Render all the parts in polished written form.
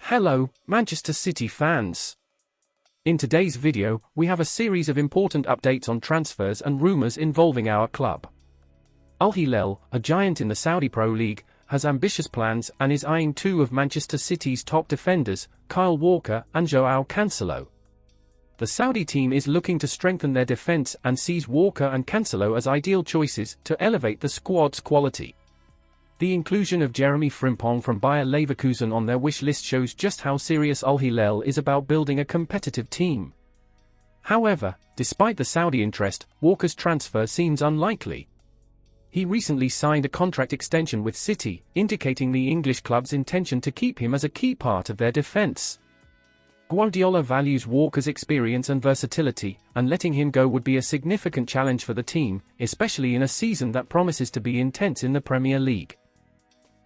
Hello, Manchester City fans. In today's video, we have a series of important updates on transfers and rumours involving our club. Al Hilal, a giant in the Saudi Pro League, has ambitious plans and is eyeing two of Manchester City's top defenders, Kyle Walker and Joao Cancelo. The Saudi team is looking to strengthen their defence and sees Walker and Cancelo as ideal choices to elevate the squad's quality. The inclusion of Jeremy Frimpong from Bayer Leverkusen on their wish list shows just how serious Al Hilal is about building a competitive team. However, despite the Saudi interest, Walker's transfer seems unlikely. He recently signed a contract extension with City, indicating the English club's intention to keep him as a key part of their defence. Guardiola values Walker's experience and versatility, and letting him go would be a significant challenge for the team, especially in a season that promises to be intense in the Premier League.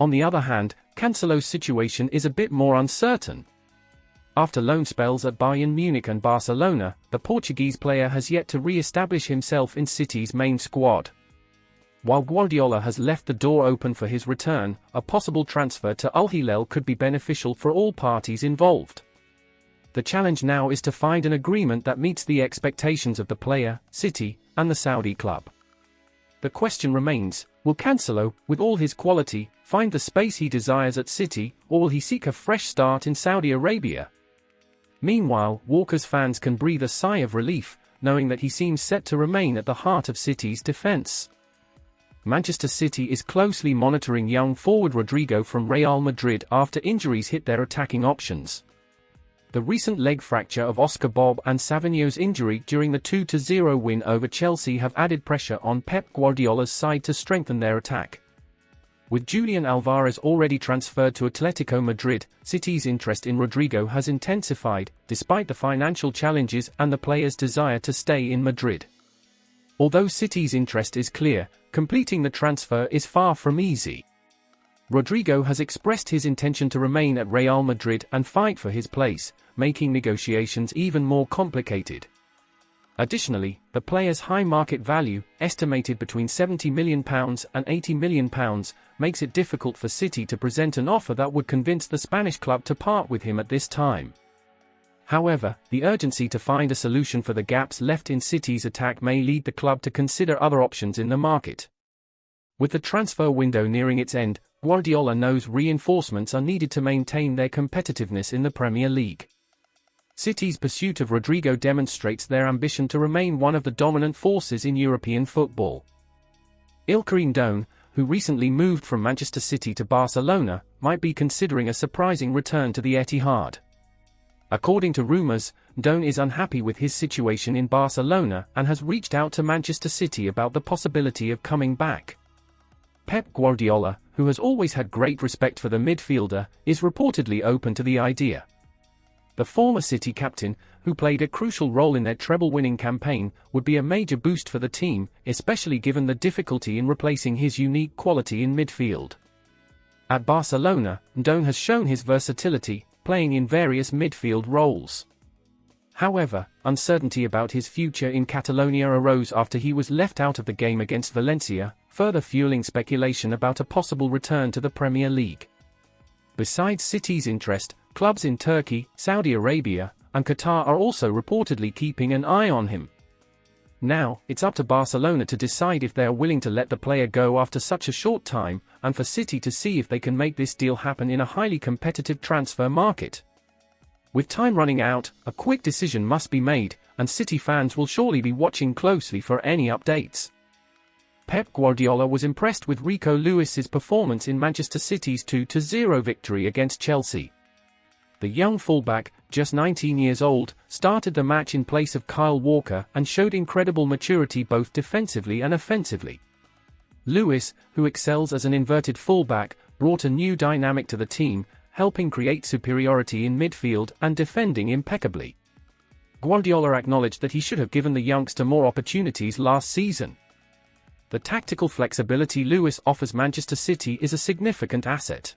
On the other hand, Cancelo's situation is a bit more uncertain. After loan spells at Bayern Munich and Barcelona, the Portuguese player has yet to re-establish himself in City's main squad. While Guardiola has left the door open for his return, a possible transfer to Al Hilal could be beneficial for all parties involved. The challenge now is to find an agreement that meets the expectations of the player, City, and the Saudi club. The question remains, will Cancelo, with all his quality, find the space he desires at City, or will he seek a fresh start in Saudi Arabia? Meanwhile, Walker's fans can breathe a sigh of relief, knowing that he seems set to remain at the heart of City's defence. Manchester City is closely monitoring young forward Rodrigo from Real Madrid after injuries hit their attacking options. The recent leg fracture of Oscar Bob and Savinho's injury during the 2-0 win over Chelsea have added pressure on Pep Guardiola's side to strengthen their attack. With Julian Alvarez already transferred to Atletico Madrid, City's interest in Rodrigo has intensified, despite the financial challenges and the player's desire to stay in Madrid. Although City's interest is clear, completing the transfer is far from easy. Rodrigo has expressed his intention to remain at Real Madrid and fight for his place, making negotiations even more complicated. Additionally, the player's high market value, estimated between £70 million and £80 million, makes it difficult for City to present an offer that would convince the Spanish club to part with him at this time. However, the urgency to find a solution for the gaps left in City's attack may lead the club to consider other options in the market. With the transfer window nearing its end, Guardiola knows reinforcements are needed to maintain their competitiveness in the Premier League. City's pursuit of Rodrigo demonstrates their ambition to remain one of the dominant forces in European football. Ilkay Gundogan, who recently moved from Manchester City to Barcelona, might be considering a surprising return to the Etihad. According to rumours, Gundogan is unhappy with his situation in Barcelona and has reached out to Manchester City about the possibility of coming back. Pep Guardiola, who has always had great respect for the midfielder, is reportedly open to the idea. The former City captain, who played a crucial role in their treble-winning campaign, would be a major boost for the team, especially given the difficulty in replacing his unique quality in midfield. At Barcelona, Gundogan has shown his versatility, playing in various midfield roles. However, uncertainty about his future in Catalonia arose after he was left out of the game against Valencia, further fueling speculation about a possible return to the Premier League. Besides City's interest, clubs in Turkey, Saudi Arabia, and Qatar are also reportedly keeping an eye on him. Now, it's up to Barcelona to decide if they are willing to let the player go after such a short time, and for City to see if they can make this deal happen in a highly competitive transfer market. With time running out, a quick decision must be made, and City fans will surely be watching closely for any updates. Pep Guardiola was impressed with Rico Lewis's performance in Manchester City's 2-0 victory against Chelsea. The young fullback, just 19 years old, started the match in place of Kyle Walker and showed incredible maturity both defensively and offensively. Lewis, who excels as an inverted fullback, brought a new dynamic to the team, helping create superiority in midfield and defending impeccably. Guardiola acknowledged that he should have given the youngster more opportunities last season. The tactical flexibility Lewis offers Manchester City is a significant asset.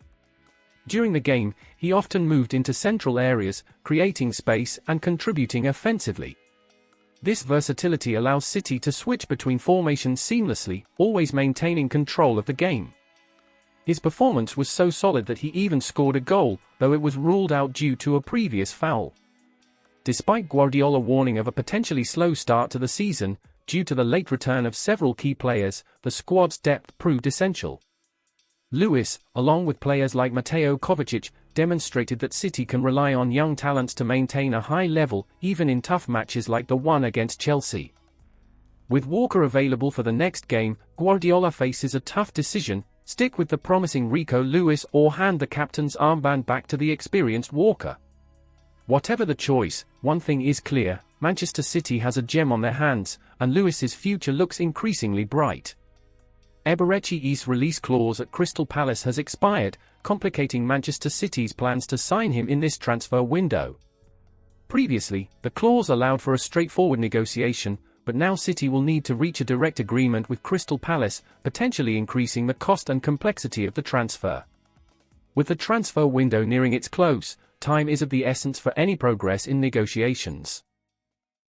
During the game, he often moved into central areas, creating space and contributing offensively. This versatility allows City to switch between formations seamlessly, always maintaining control of the game. His performance was so solid that he even scored a goal, though it was ruled out due to a previous foul. Despite Guardiola warning of a potentially slow start to the season, due to the late return of several key players, the squad's depth proved essential. Luis, along with players like Mateo Kovacic, demonstrated that City can rely on young talents to maintain a high level, even in tough matches like the one against Chelsea. With Walker available for the next game, Guardiola faces a tough decision: stick with the promising Rico Lewis or hand the captain's armband back to the experienced Walker. Whatever the choice, one thing is clear: Manchester City has a gem on their hands, and Lewis's future looks increasingly bright. Eberechi's release clause at Crystal Palace has expired, complicating Manchester City's plans to sign him in this transfer window. Previously, the clause allowed for a straightforward negotiation, but now City will need to reach a direct agreement with Crystal Palace, potentially increasing the cost and complexity of the transfer. With the transfer window nearing its close, time is of the essence for any progress in negotiations.